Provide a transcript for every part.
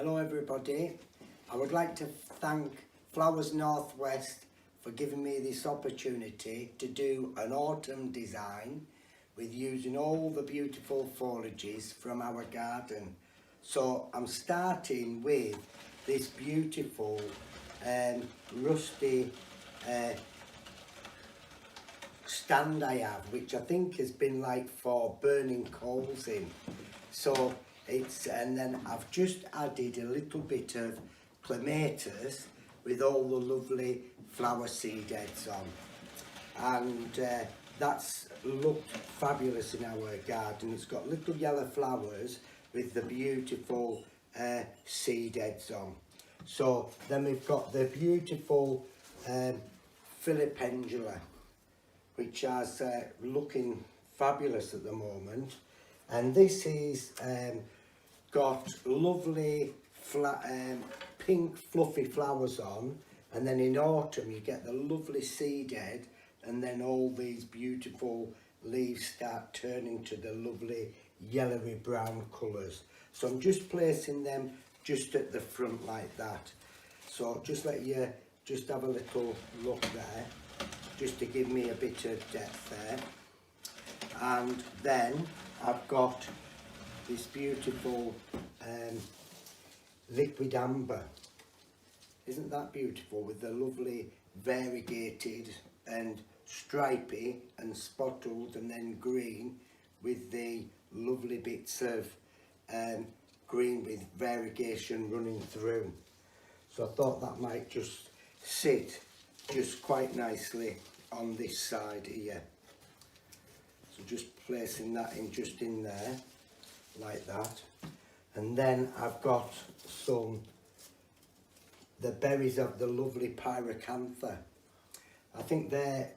Hello everybody. I would like to thank Flowers Northwest for giving me this opportunity to do an autumn design with using all the beautiful foliages from our garden. So I'm starting with this beautiful rusty stand I have, which I think has been like for burning coals in. So and then I've just added a little bit of clematis with all the lovely flower seed heads on, and that's looked fabulous in our garden. It's got little yellow flowers with the beautiful seed heads on. So then we've got the beautiful Philippendula, which is looking fabulous at the moment. And this is got lovely pink fluffy flowers on, and then in autumn you get the lovely seed head, and then all these beautiful leaves start turning to the lovely yellowy brown colours. So I'm just placing them just at the front like that. So just let you just have a little look there, just to give me a bit of depth there. And then I've got this beautiful liquid amber. Isn't that beautiful, with the lovely variegated and stripy and spotted and then green with the lovely bits of green with variegation running through. So I thought that might just sit just quite nicely on this side here. So just placing that in just in there like that. And then I've got the berries of the lovely Pyracantha. I think they're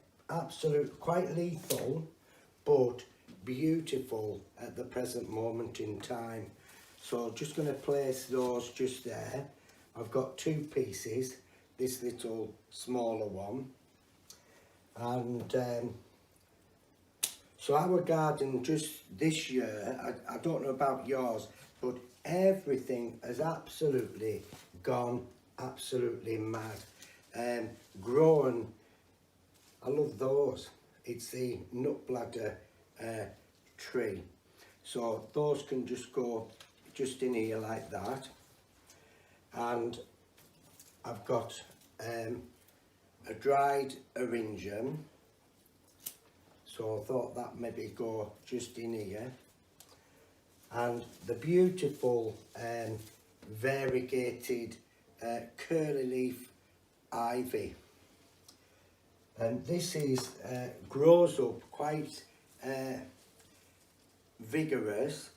quite lethal but beautiful at the present moment in time. So just going to place those just there. I've got two pieces, this little smaller one, and so our garden just this year, I don't know about yours, but everything has absolutely gone absolutely mad. Grown, I love those. It's the nut bladder tree. So those can just go just in here like that. And I've got a dried Aurelia. So I thought that maybe go just in here. And the beautiful variegated curly leaf ivy. And this is grows up quite vigorous,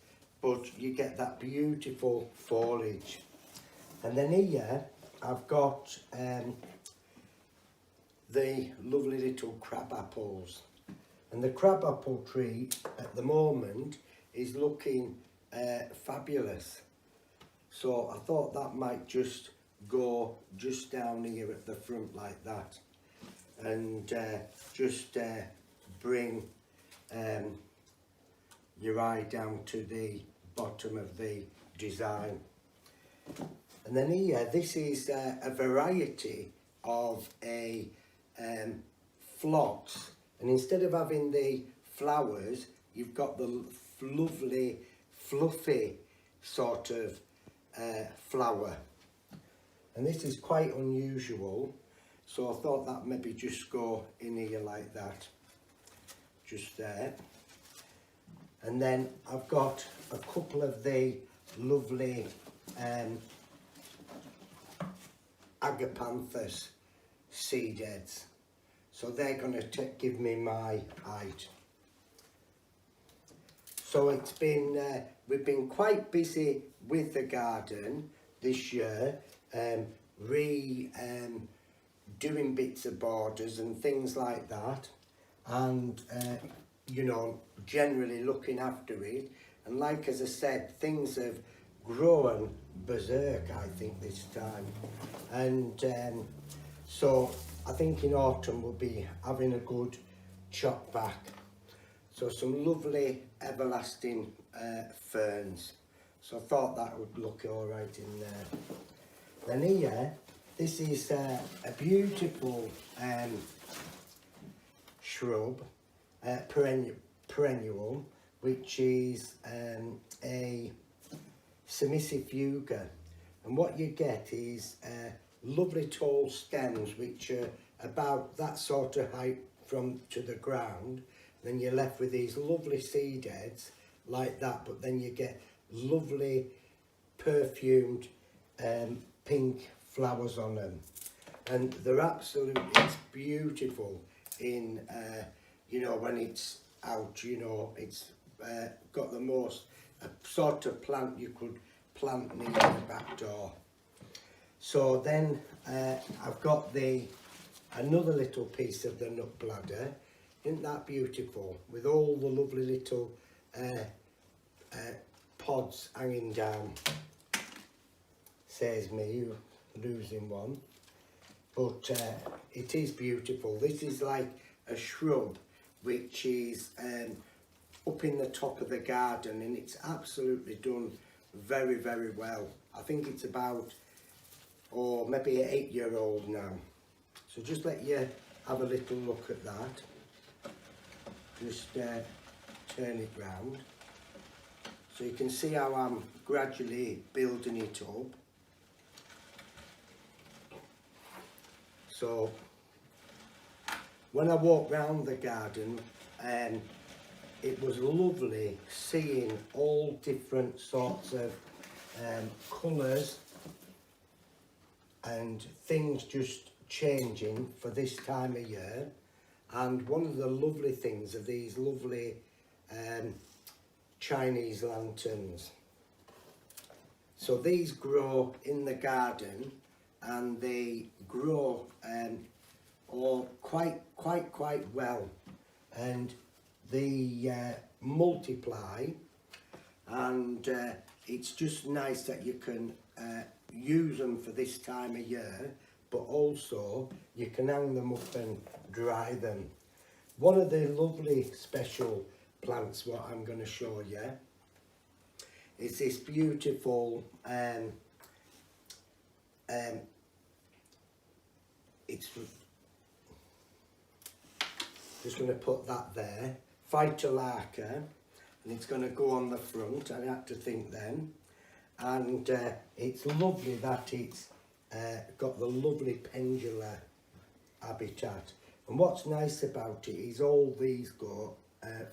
but you get that beautiful foliage. And then here I've got the lovely little crabapples. And the crabapple tree at the moment is looking fabulous. So I thought that might just go just down here at the front like that, and just bring your eye down to the bottom of the design. And then here, this is a variety of a phlox. And instead of having the flowers, you've got the lovely, fluffy sort of flower. And this is quite unusual, so I thought that maybe just go in here like that, just there. And then I've got a couple of the lovely Agapanthus seed heads. So they're going to give me my height. So it's been, we've been quite busy with the garden this year, doing bits of borders and things like that, and you know, generally looking after it. And like as I said, things have grown berserk, I think, this time. And so I think in autumn we'll be having a good chop back. So some lovely everlasting ferns. So I thought that would look all right in there. Then here, this is a beautiful shrub, perennial, which is a semicifuga. And what you get is lovely tall stems which are about that sort of height from to the ground. Then you're left with these lovely seed heads like that, but then you get lovely perfumed pink flowers on them, and they're absolutely, it's beautiful in you know, when it's out, you know, it's got the most sort of plant you could plant near the back door. So then I've got another little piece of the nut bladder. Isn't that beautiful, with all the lovely little pods hanging down? Says me, losing one, but it is beautiful. This is like a shrub which is up in the top of the garden, and it's absolutely done very, very well. I think it's about, or maybe an 8-year-old now. So just let you have a little look at that. Just turn it round so you can see how I'm gradually building it up. So when I walked round the garden, it was lovely seeing all different sorts of colours and things just changing for this time of year. And one of the lovely things are these lovely Chinese lanterns. So these grow in the garden, and they grow quite well, and they multiply, and it's just nice that you can use them for this time of year, but also you can hang them up and dry them. One of the lovely special plants what I'm going to show you is this beautiful it's just going to put that there, Phytolacca, and it's going to go on the front. I had to think then, and it's lovely that it's got the lovely pendula habitat. And what's nice about it is all these go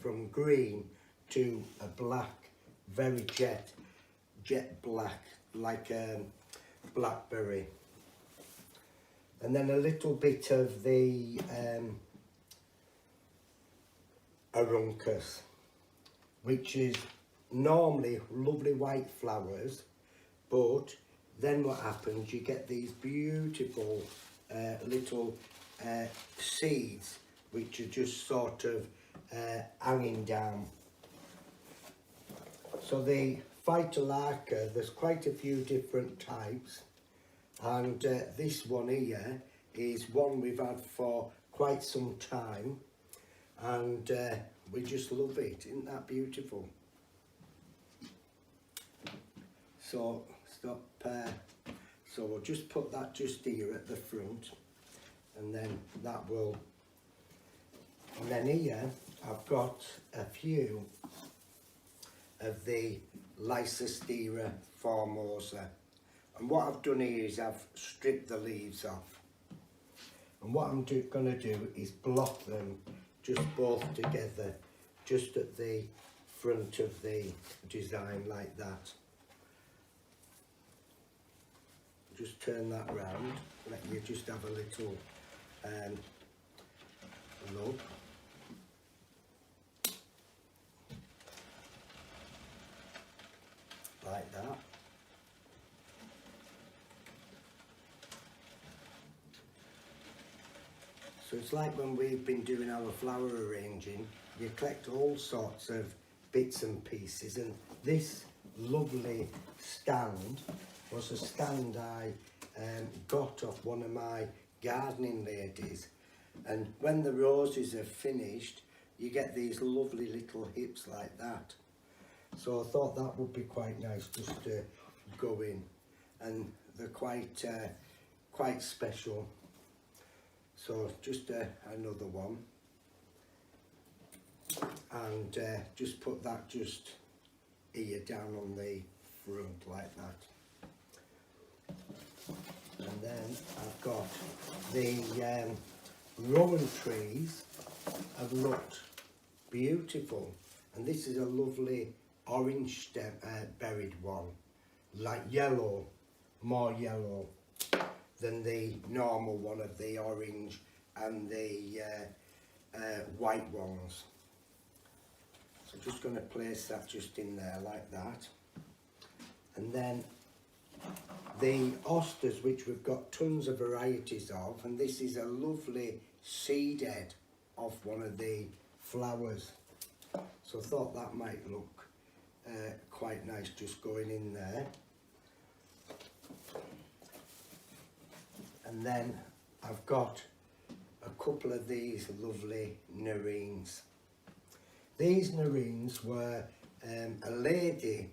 from green to a black, very jet black, like blackberry. And then a little bit of the Aruncus, which is normally lovely white flowers, but then what happens, you get these beautiful little seeds which are just sort of hanging down. So the Phytolacca, there's quite a few different types, and this one here is one we've had for quite some time, and we just love it. Isn't that beautiful? So stop. So we'll just put that just here at the front, and then that will. And then here I've got a few of the Lysostera formosa, and what I've done here is I've stripped the leaves off, and what I'm going to do is block them just both together, just at the front of the design like that. Just turn that round, let you just have a little look. Like that. So it's like when we've been doing our flower arranging, you collect all sorts of bits and pieces, and this lovely stand was a stand I got off one of my gardening ladies, and when the roses are finished you get these lovely little hips like that, So I thought that would be quite nice just to go in, and they're quite special. So just another one, and just put that just here down on the front like that. And then I've got the rowan trees have looked beautiful, and this is a lovely orange stem, berried one, like yellow, more yellow than the normal one of the orange and the white ones. So just going to place that just in there like that. And then the asters, which we've got tons of varieties of, and this is a lovely seed head of one of the flowers. So I thought that might look quite nice just going in there. And then I've got a couple of these lovely nerines. These nerines were a lady,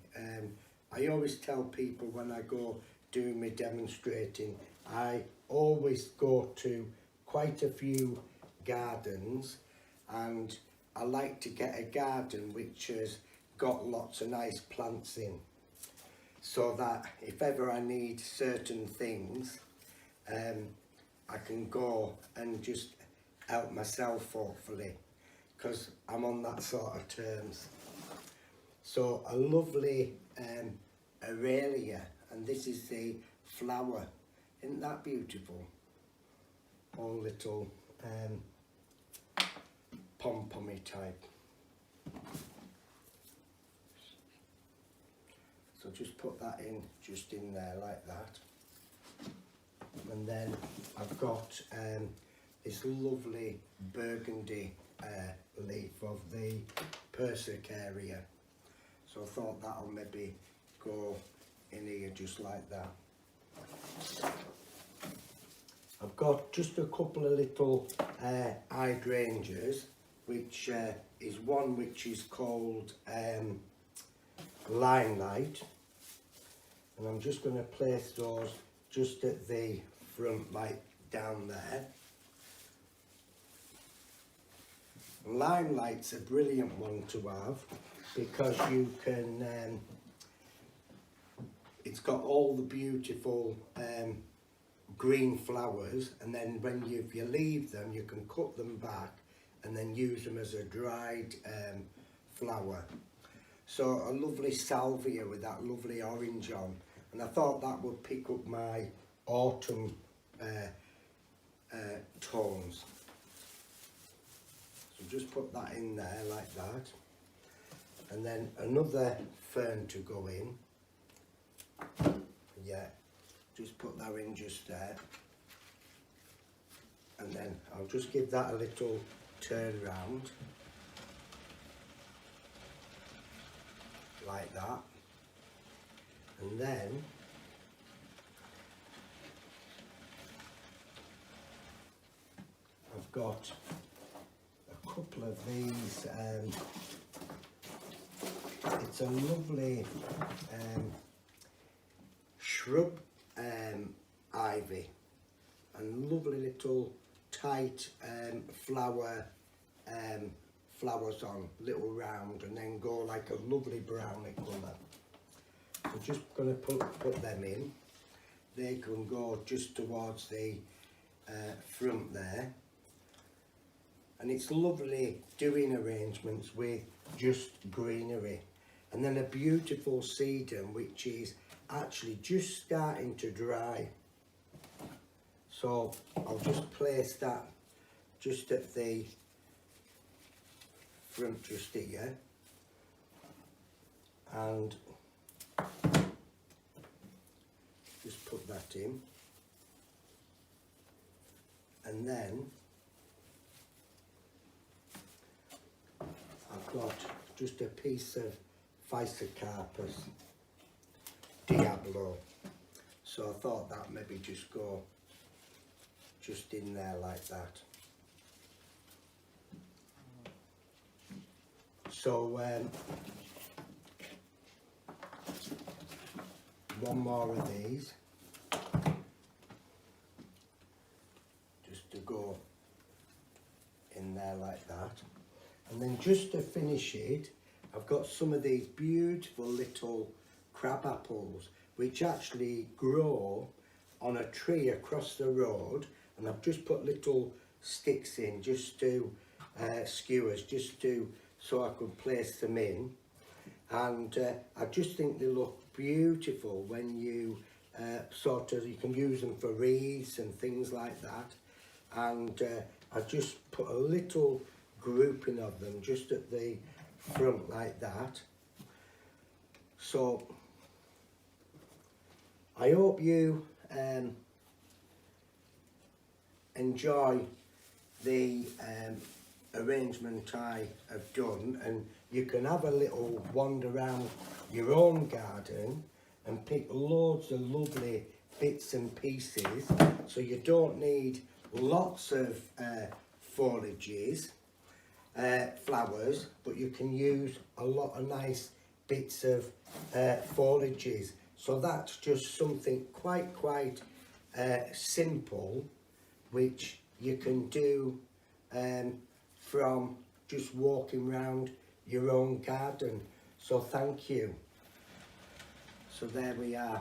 I always tell people when I go doing my demonstrating, I always go to quite a few gardens, and I like to get a garden which has got lots of nice plants in, so that if ever I need certain things, I can go and just help myself, hopefully, because I'm on that sort of terms. So a lovely Aurelia, and this is the flower. Isn't that beautiful? All little pom-pommy type. So just put that in, just in there like that. And then I've got this lovely burgundy leaf of the Pyracantha. So I thought that'll maybe go in here just like that. I've got just a couple of little hydrangeas, which is one which is called Limelight, and I'm just going to place those just at the front, like down there. Limelight's a brilliant one to have because you can, it's got all the beautiful green flowers, and then when if you leave them, you can cut them back and then use them as a dried flower. So a lovely salvia with that lovely orange on, and I thought that would pick up my autumn tones. So just put that in there like that, and then another fern to go in. Yeah, just put that in just there, and then I'll just give that a little turn round like that, and then I've got a couple of these, it's a lovely shrub ivy, and lovely little tight flowers on, little round, and then go like a lovely browny colour. So just going to put them in. They can go just towards the front there, and it's lovely doing arrangements with just greenery. And then a beautiful sedum which is actually just starting to dry. So I'll just place that just at the front just here, and just put that in, and then I've got just a piece of Physocarpus Diablo, so I thought that maybe just go just in there like that. So one more of these, just to go in there like that. And then just to finish it, I've got some of these beautiful little crab apples which actually grow on a tree across the road, and I've just put little sticks in just to skewers, so I could place them in. And I just think they look beautiful when you you can use them for wreaths and things like that. And I just put a little grouping of them just at the front like that. So I hope you enjoy the arrangement I have done, and you can have a little wander around your own garden and pick loads of lovely bits and pieces, so you don't need lots of foliages, flowers, but you can use a lot of nice bits of foliages. So that's just something quite simple, which you can do from just walking around your own garden. So thank you. So there we are.